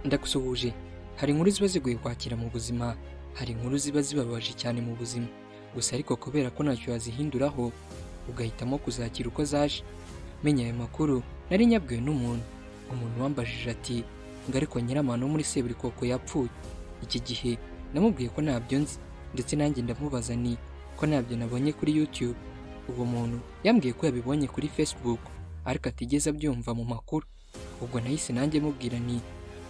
Ndagusuhuje. Hari inkuru ziba zigoye kwakira mu buzima, hari inkuru ziba zibabaje cyane mu buzima, gusa ariko kubera ko ntacyo wazihinduraho ugahitamo kuzakira uko zaje. Menya ayo makuru nari nyabwiwe n'umuntu, umuntu wambajije ati ngo ariko Nyiramana wo muri Seburikoko yapfuye. Iki gihe namubwiye ko ntabyo nzi, ndetse nanjye ndamubaza ni ko ntabyo nabonye kuri YouTube. Uwo muntu yambwiye ko yabibonye kuri Facebook ariko atigeze abyumva mu makuru. Ubwo nahise nanjye mubwira ni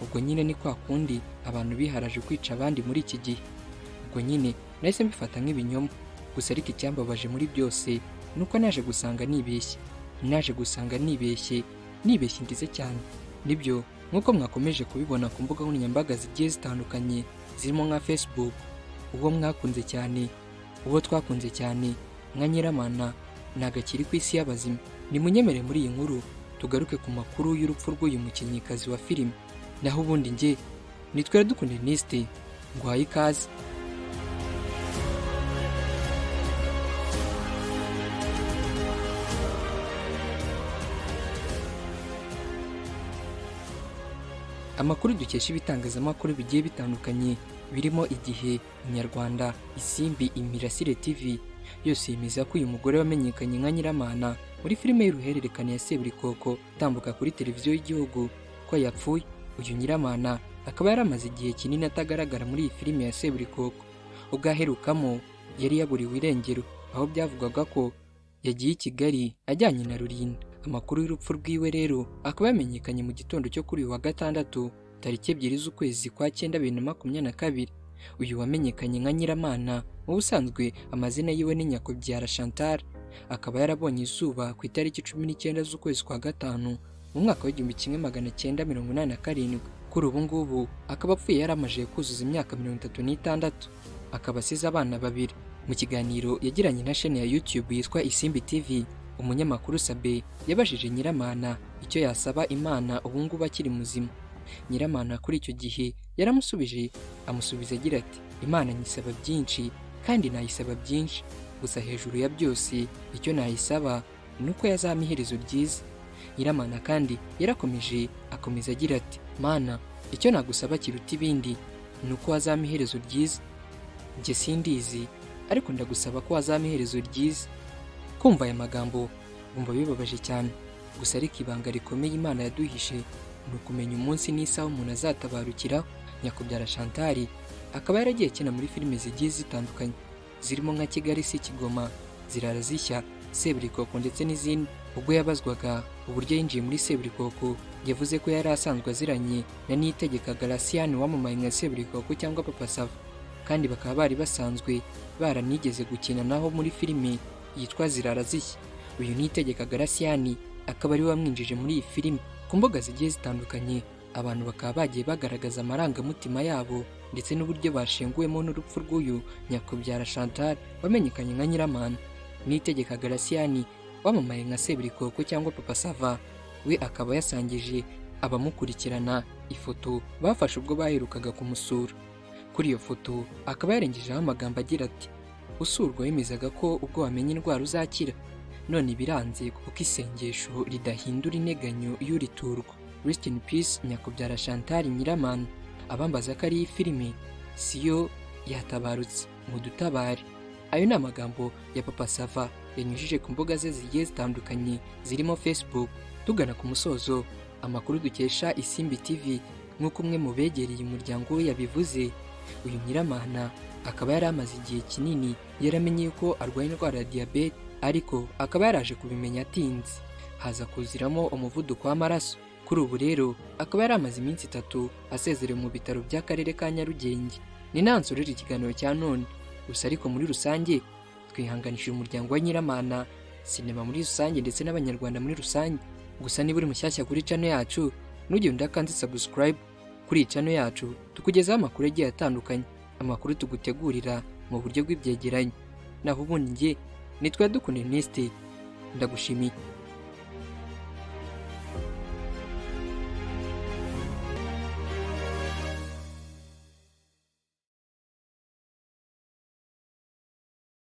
ubwo nyine ni kwa kundi abantu biharaje kwica abandi muri iki gihe. Ubwo nyine nahise mbifata nk'ibinyoma, gusa ariko icyambabaje muri byose nuko naje gusanga nibeshye ndize cyane. Nibyo nk'uko mwakomeje kubibona ku mbuga nkoranyambaga zigiye zitandukanye zirimo nka Facebook, uwo twakunze cyane nka Nyiramana nagakiri ku isi y'abazima. Nimunyemere muri iyi nkuru tugaruke ku makuru y'urupfu rw'uyu mukinnyikazi wa filime. Naho ubundi njye nitwa Iradukunda Ernest, nguhaye ikaze. Amakuru dukesha ibitangazamakuru bigiye bitandukanye birimo Igihe, Inyarwanda, Isimbi, Imirasire TV yose yemeza ko uyu mugore wamenyekanye nka Nyiramana muri filime y'uruhererekane ya Seburikoko itambuka kuri televiziyo y'igihugu ko yapfuye. Uyu Nyiramana akaba yaramaze igihe kinini atagaragara muri iyi filime ya Seburikoko. Ubwo aherukamo yari yaburiwe irengero, aho byavugwaga ko yagiye i Kigali ajyanye na Rulinda. Amakuru y'urupfu rwiwe rero akaba yamenyekanye mu gitondo cyo kuri uyu wa gatandatu tariki 2 z'ukwezi kwa 9 2022. Uyu wamenyekanye nka Nyiramana mu busanzwe amazina yiwe ni Nyakubyara Chantal, akaba yarabonye izuba ku itariki 19 z'ukwezi kwa gatanu mu mwaka wa 1987. Kuri ubu ngubu akaba apfuye yaramaje kuzuza imyaka 36, akaba asize abana babiri. Mu kiganiro yagiranye na chaîne ya YouTube yitwa Isimbi TV, umunyamakuru Sabe yabajije Nyiramana icyo yasaba Imana ubu ngubu akiri muzima. Nyiramana kuri icyo gihe amusubiza agira ati Imana nyisaba byinshi kandi nayisaba byinshi, gusa hejuru ya byose icyo nayisaba nuko yazampa iherezo ryiza. Nyiramana kandi akomeza agira ati Mana, icyo nagusaba kiruta ibindi nuko wazampa iherezo ryiza. Njye sindizi ariko ndagusaba ko wazampa iherezo ryiza. Kumva aya magambo bumva bibabaje cyane, gusa ariko ibanga rikomeye Imana yaduhishe ni ukumenya umunsi n'isaha umuntu azatabarukiraho. Nyakubyara Chantal akaba yaragiye akina muri filime zigiye zitandukanye zirimo nka Kigali si Kigoma, Zirara Zishya, Seburikoko ndetse n'izindi. Ubwo yabazwaga uburyo yinjiye muri Seburikoko yavuze ko yari asanzwe aziranye na Niyitegeka Gratien wamamaye nka Seburikoko cyangwa Papa Sava, kandi bakaba bari basanzwe baranigeze gukina naho muri filime yitwa Zirara Zishya. Uyu Niyitegeka Gratien akaba ari we wamwinjije muri iyi filime. Ku mbuga zigiye zitandukanye abantu bakaba bagiye bagaragaza amarangamutima yabo ndetse n'uburyo bashenguwemo n'urupfu rw'uyu Nyakubyara Chantal wamenyekanye nka Nyiramana. Niyitegeka Gratien wamamaye nka Seburikoko cyangwa Papa Sava we akaba yasangije abamukurikirana ifoto bafashe ubwo baherukaga kumusura. Kuri iyo foto akaba yarengejeho amagambo agira ati usurwa wemezaga ko ubwo wamenye indwara uzakira, none biranze kuko isengesho ridahindura integanyo y'uriturwa. Rest in peace Nyakubyara Chantal Nyiramana. Abambaza ko ari iyi filime siyo yatabarutse mu dutabare. Ayo ni amagambo ya Papa Sava yanyujije ku mbuga ze zigiye zitandukanye zirimo Facebook. Tugana ku musozo, amakuru dukesha Isimbi TV nk'uko umwe mu begereye umuryango we yabivuze, uyu Nyiramana akaba yari amaze igihe kinini yaramenye ko arwaye indwara ya diabete, ariko akaba yaraje kubimenya atinze, haza kuziramo umuvuduko w'amaraso. Kuri ubu rero akaba yari amaze iminsi 3 asezerewe mu bitaro by'akarere ka Nyarugenge. Ni nansorera ikiganiro cya none, gusa ariko muri rusange twihanganishije umuryango wa Nyiramana, sinema muri rusange ndetse n'abanyarwanda muri rusange. Gusa niba uri mushyashya kuri channel yacu ntugende udakanze subscribe kuri channel yacu, tukugezaho amakuru agiye atandukanye, amakuru tugutegurira mu buryo bw'ibyegeranyo. Naho ubundi njye nitwa Iradukunda Ernest, ndagushimiye.